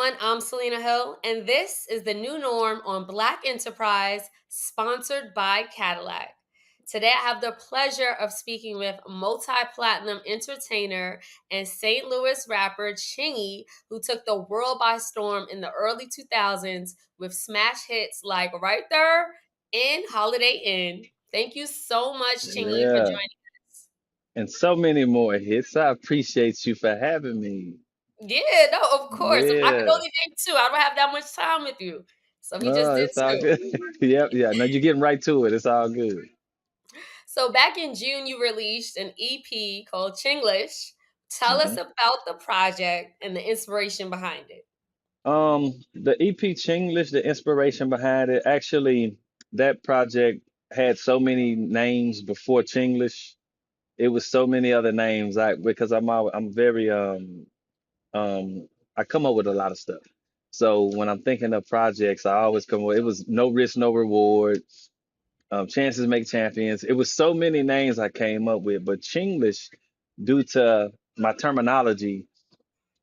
everyone. I'm Selena Hill, and this is the new norm on Black Enterprise, sponsored by Cadillac. Today, I have the pleasure of speaking with multi platinum entertainer and St. Louis rapper Chingy, who took the world by storm in the early 2000s with smash hits like Right There and Holiday Inn. Thank you so much, Chingy, for Yeah, joining us. and so many more hits. I appreciate you for having me. Yeah, no, of course. I could Yeah. only name two. I don't have that much time with you. So he just Oh, did it's all two. good. Yep, yeah. No, you're getting right to it. It's all good. So back in June, you released an EP called Chinglish. Tell us hmm about the project and the inspiration behind it. the EP Chinglish, the inspiration behind it, actually, that project had so many names before Chinglish. It was so many other names. Because I'm very I come up with a lot of stuff. So when I'm thinking of projects, I always come with it was no risk, no reward. Chances make champions. It was so many names I came up with, but Chinglish, due to my terminology,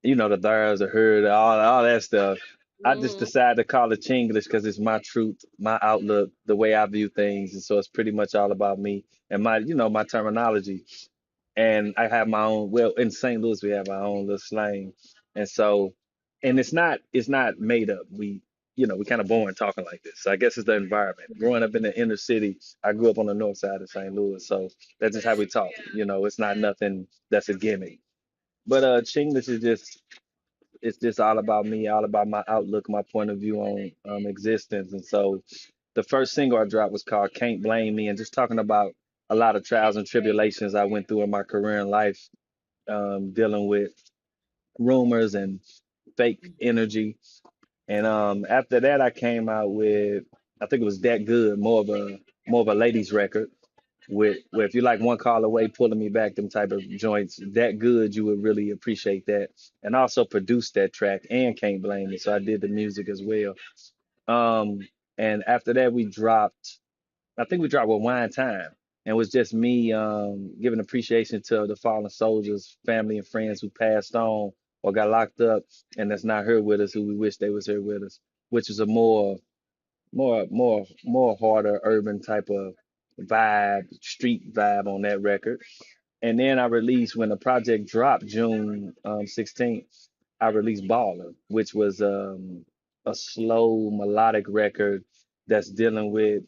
the theirs, the her, all that stuff, I just Hmm. decided to call it Chinglish because it's my truth, my outlook, the way I view things, and so it's pretty much all about me and my terminology. And I have my own. Well, in St. Louis, we have our own little slang, and so, and it's not made up. We kind of born talking like this. So I guess it's the environment. Growing up in the inner city, I grew up on the north side of St. Louis, so that's just how we talk. It's not nothing that's a gimmick. But Chinglish is just it's just all about me, all about my outlook, my point of view on existence. And so the first single I dropped was called Can't Blame Me, and just talking about a lot of trials and tribulations I went through in my career and life, dealing with rumors and fake energy. And after that, I came out with, I think it was That Good, more of a ladies record. With where if you like One Call Away, Pulling Me Back, them type of joints, That Good, you would really appreciate that. And I also produced that track and Can't Blame Me, so I did the music as well. Um, and after that, I think we dropped with Wine Time, and it was just me giving appreciation to the fallen soldiers, family and friends who passed on or got locked up, and that's not here with us, who we wish they was here with us, which is a more harder urban type of vibe, street vibe on that record. And then I released when the project dropped June 16th, I released Baller, which was a slow melodic record that's dealing with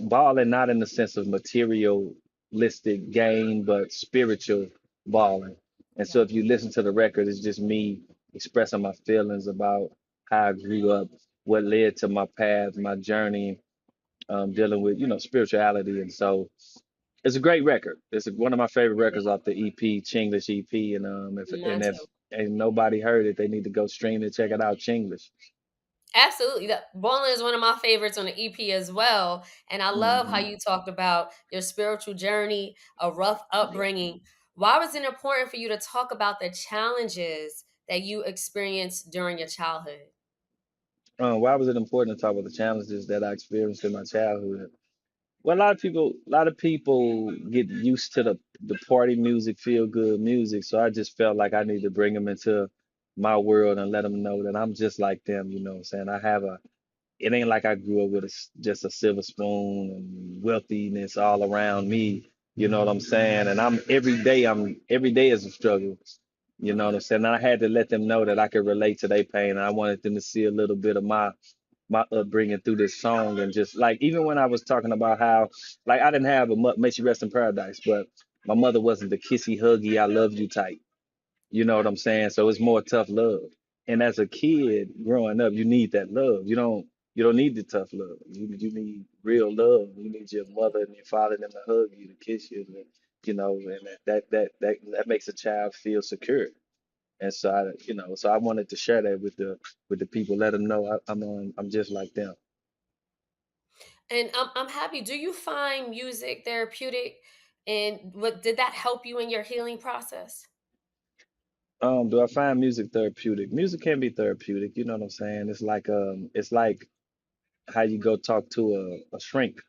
balling not in the sense of materialistic gain, but spiritual balling. And so Yeah. if you listen to the record, it's just me expressing my feelings about how I grew up, what led to my path, my journey, dealing with spirituality. And so it's a great record. It's one of my favorite records off the EP, Chinglish EP. And Mine if too. ain't nobody heard it, they need to go stream it, check it out, Chinglish. Absolutely. The Bowling is one of my favorites on the EP as well. And I love how hmm you talked about your spiritual journey, a rough upbringing. Why was it important for you to talk about the challenges that you experienced during your childhood? Why was it important to talk about the challenges that I experienced in my childhood? Well, a lot of people get used to the party music, feel good music. So I just felt like I need to bring them into my world and let them know that I'm just like them. You know what I'm saying? It ain't like I grew up with just a silver spoon and wealthiness all around me. You know what I'm saying? And every day is a struggle. You know what I'm saying? And I had to let them know that I could relate to their pain. And I wanted them to see a little bit of my upbringing through this song. And just like even when I was talking about how like I didn't have a may she rest in paradise, but my mother wasn't the kissy huggy I love you type. You know what I'm saying? So it's more tough love. And as a kid growing up, you need that love. You don't need the tough love. You need real love. You need your mother and your father them to hug you, to kiss you, and that makes a child feel secure. And so I wanted to share that with the people, let them know I'm just like them. And I'm happy. Do you find music therapeutic? And what did that help you in your healing process? Do I find music therapeutic? Music can be therapeutic. You know what I'm saying? It's like how you go talk to a shrink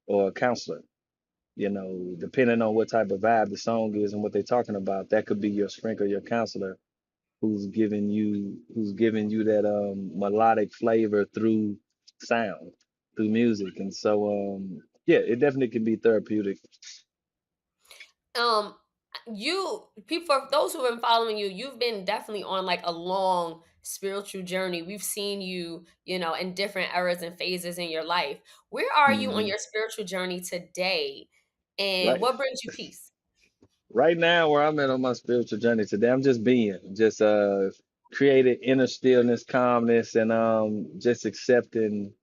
or a counselor. Depending on what type of vibe the song is and what they're talking about, that could be your shrink or your counselor. who's giving you that melodic flavor through sound, through music. And so yeah, it definitely can be therapeutic. Um, you people, for those who have been following you, you've been definitely on like a long spiritual journey. We've seen you, in different eras and phases in your life. Where are you on Hmm. your spiritual journey today? And Right. what brings you peace? Right now, where I'm at on my spiritual journey today, I'm just being, just created inner stillness, calmness, and just accepting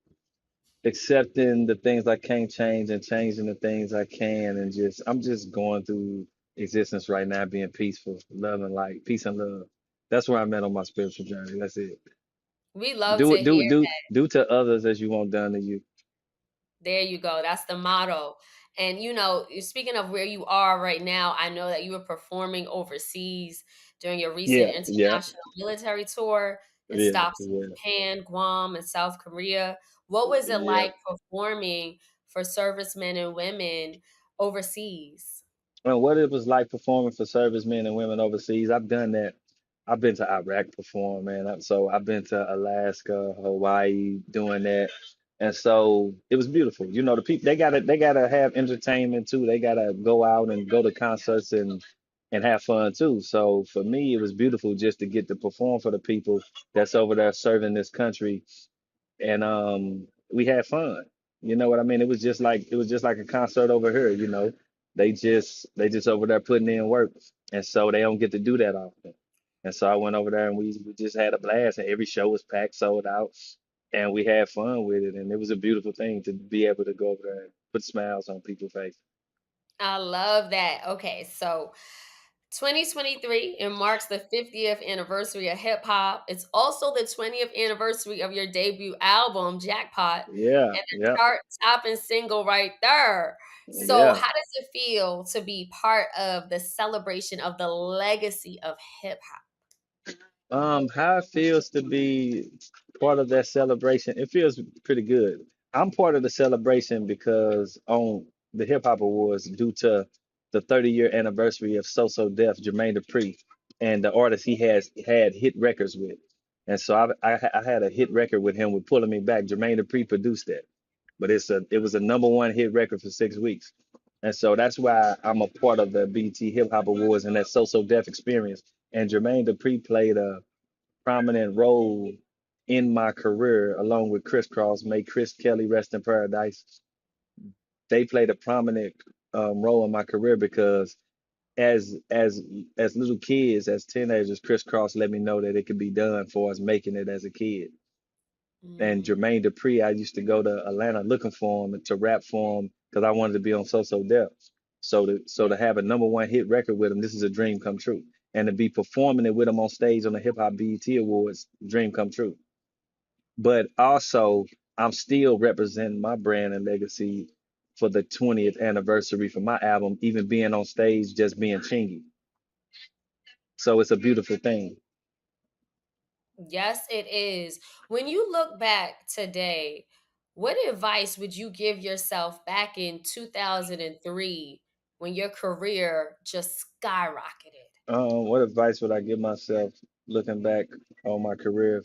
the things I can't change and changing the things I can, and just I'm just going through existence right now, being peaceful, love and light, peace and love. That's where I'm at on my spiritual journey. That's it. We love Do to it, do hear. do to others as you want done to you. There you go. That's the motto. And speaking of where you are right now, I know that you were performing overseas during your recent Yeah, yeah, international military tour and yeah, stops in yeah, Japan, Guam, and South Korea. What was it yeah. like performing for servicemen and women overseas? And what it was like performing for servicemen and women overseas, I've done that. I've been to Iraq perform, man. So I've been to Alaska, Hawaii doing that. And so it was beautiful. You know, the people they gotta have entertainment too. They gotta go out and go to concerts and have fun too. So for me, it was beautiful just to get to perform for the people that's over there serving this country, and we had fun. You know what I mean? It was just like a concert over here. They just over there putting in work, and so they don't get to do that often. And so I went over there and we just had a blast, and every show was packed, sold out, and we had fun with it, and it was a beautiful thing to be able to go over there and put smiles on people's faces. I love that. Okay, so 2023, it marks the 50th anniversary of hip hop. It's also the 20th anniversary of your debut album, Jackpot, Yeah, and the yeah, chart topping single right there. So, yeah. how does it feel to be part of the celebration of the legacy of hip hop? How it feels to be part of that celebration, it feels pretty good. I'm part of the celebration because on the Hip Hop Awards, due to the 30-year anniversary of So Def, Jermaine Dupri, and the artist he has had hit records with. And so I had a hit record with him with Pulling Me Back. Jermaine Dupri produced that, but it was a number one hit record for 6 weeks. And so that's why I'm a part of the BT Hip Hop Awards and that So Def experience. And Jermaine Dupri played a prominent role in my career, along with Chris Cross, may Chris Kelly rest in paradise. They played a prominent role in my career because as little kids, as teenagers, Chris Cross let me know that it could be done for us making it as a kid. And Mm. Jermaine Dupri, I used to go to Atlanta looking for him and to rap for him because I wanted to be on So Def. So to have a number one hit record with him, this is a dream come true. And to be performing it with him on stage on the Hip Hop BET Awards, dream come true. But also, I'm still representing my brand and legacy for the 20th anniversary for my album, even being on stage, just being Chingy. So it's a beautiful thing. Yes, it is. When you look back today, what advice would you give yourself back in 2003 when your career just skyrocketed? What advice would I give myself looking back on my career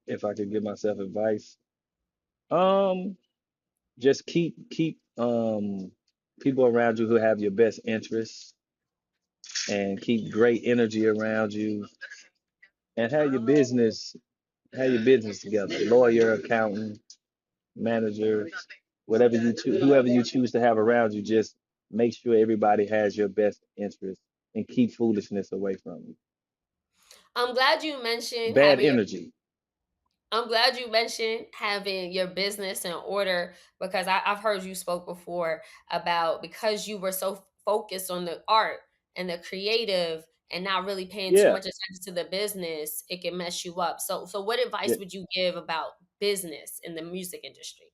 if I could give myself advice? Um, just keep people around you who have your best interests, and keep great energy around you, and have your business together. Lawyer, accountant, manager, whoever you choose to have around you, just make sure everybody has your best interest and keep foolishness away from you. I'm glad you mentioned Bad having your energy. I'm glad you mentioned having your business in order because I've heard you spoke before about because you were so focused on the art and the creative and not really paying too Yeah. much attention to the business, it can mess you up. So what Yeah. advice would you give about business in the music industry?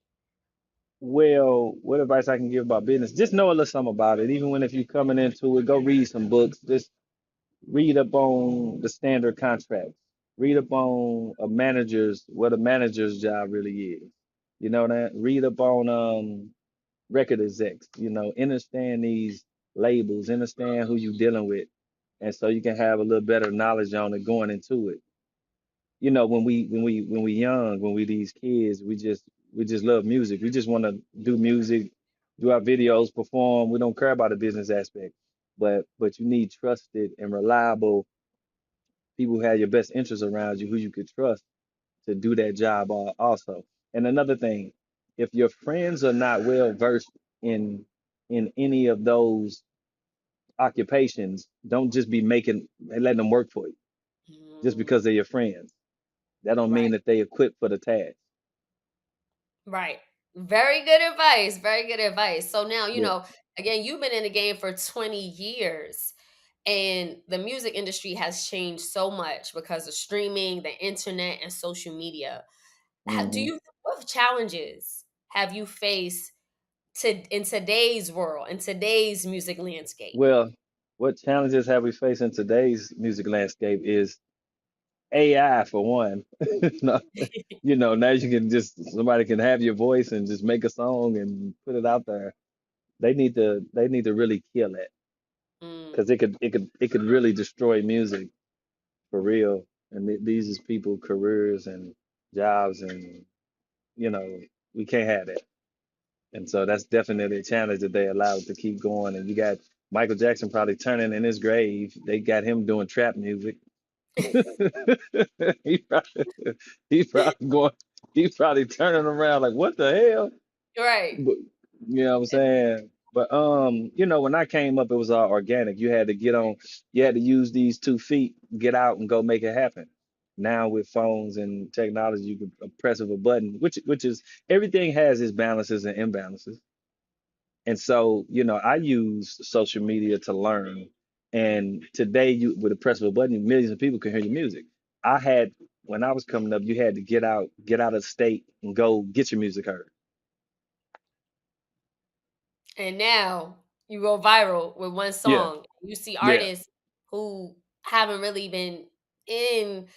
Well, what advice I can give about business? Just know a little something about it. Even when if you're coming into it, go read some books. Just read up on the standard contracts. Read up on what a manager's job really is. You know that? Read up on record execs, understand these labels, understand who you're dealing with, and so you can have a little better knowledge on it going into it. You know, when we young, when we these kids, we just love music. We just want to do music, do our videos, perform. We don't care about the business aspect, but you need trusted and reliable people who have your best interests around you, who you could trust to do that job also. And another thing, if your friends are not well versed in any of those occupations, don't just be making and letting them work for you just Mm, because they're your friends. That don't mean right. that they equipped for the task. Right. Very good advice. Very good advice. So now, Yeah. again, you've been in the game for 20 years and the music industry has changed so much because of streaming, the internet, and social media. Do hmm you, what challenges have you faced in today's world, in today's music landscape? Well, what challenges have we faced in today's music landscape is AI for one. No, now you can just somebody can have your voice and just make a song and put it out there. They need to really kill it Mm. because it could really destroy music for real. And these is people careers and jobs, and you know we can't have that. And so that's definitely a challenge that they allow it to keep going. And you got Michael Jackson probably turning in his grave. They got him doing trap music. he probably, he probably going. He's probably turning around like, what the hell? Right. But you know what I'm saying? But when I came up, it was all organic. You had to get on, you had to use these 2 feet, get out and go make it happen. Now with phones and technology, you can a press of a button, which is everything has its balances and imbalances. And so, I use social media to learn. And today, with the press of a button, millions of people can hear your music. I had when I was coming up, you had to get out of state and go get your music heard. And now you go viral with one Yeah, song. You see yeah. artists who haven't really been in,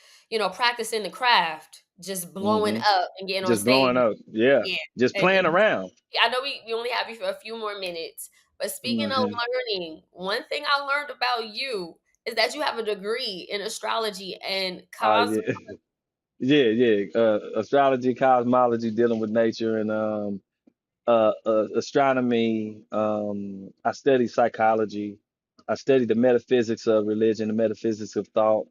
practicing the craft, just blowing hmm up and getting on Just stage. blowing up. Yeah, Yeah. just playing And around. I know we only have you for a few more minutes, but speaking of hmm learning, one thing I learned about you is that you have a degree in astrology and Yeah, yeah, yeah. Astrology, cosmology, dealing with nature, and astronomy. I study psychology. I study the metaphysics of religion, the metaphysics of thought.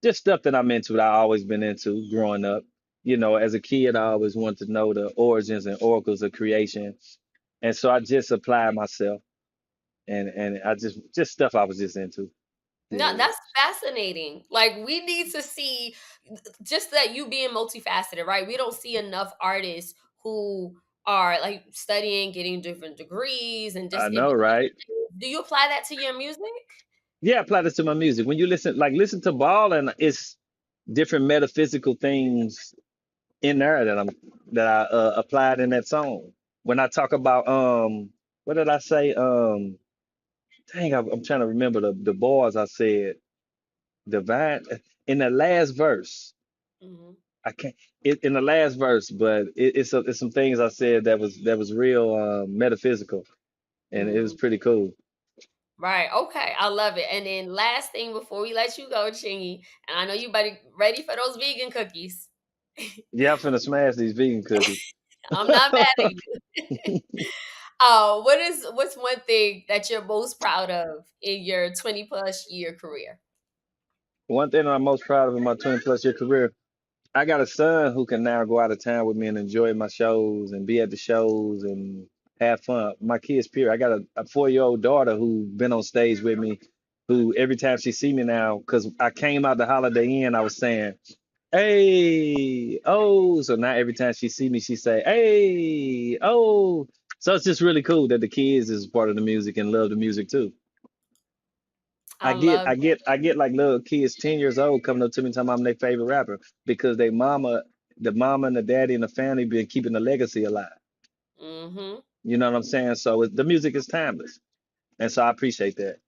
Just stuff that I'm into, that I always been into growing up. As a kid, I always wanted to know the origins and oracles of creation, and so I just applied myself, and I just stuff I was just into. No, Yeah, that's fascinating. Like we need to see just that you being multifaceted, right? We don't see enough artists who are like studying, getting different degrees, and I just in know, right? do you apply that to your music? Yeah, apply this to my music. When you listen to Ball, and it's different metaphysical things in there that I applied in that song. When I talk about what did I say? Dang, I'm trying to remember the bars I said. Divine in the last verse. Mhm. I can't in the last verse, but it's some things I said that was real metaphysical, and it was Mm. pretty cool. Right. Okay. I love it. And then last thing before we let you go, Chingy, and I know you ready for those vegan cookies. Yeah, I'm finna smash these vegan cookies. I'm not mad at you. What's one thing that you're most proud of in your 20 plus year career? One thing I'm most proud of in my 20 plus year career, I got a son who can now go out of town with me and enjoy my shows and be at the shows and have fun. My kids, period. I got a 4-year-old daughter who been on stage with me, who every time she see me now, because I came out the Holiday Inn, I was saying, hey, oh. So now every time she see me, she say, hey, oh. So it's just really cool that the kids is part of the music and love the music too. I I get, love I get, I get like little kids 10 years old coming up to me telling me I'm their favorite rapper because the mama and the daddy and the family been keeping the legacy alive. hmm You know what I'm saying? So the music is timeless, and so I appreciate that.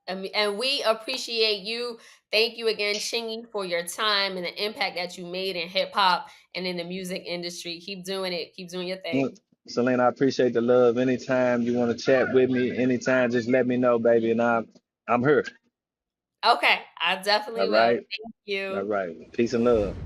and we appreciate you. Thank you again, Chingy, for your time and the impact that you made in hip hop and in the music industry. Keep doing it. Keep doing your Look, thing. Selena, I appreciate the love. Anytime you want to chat with me, anytime, just let me know, baby, and I'm here. Okay, I All definitely will. right. Thank All you. right. Peace and love.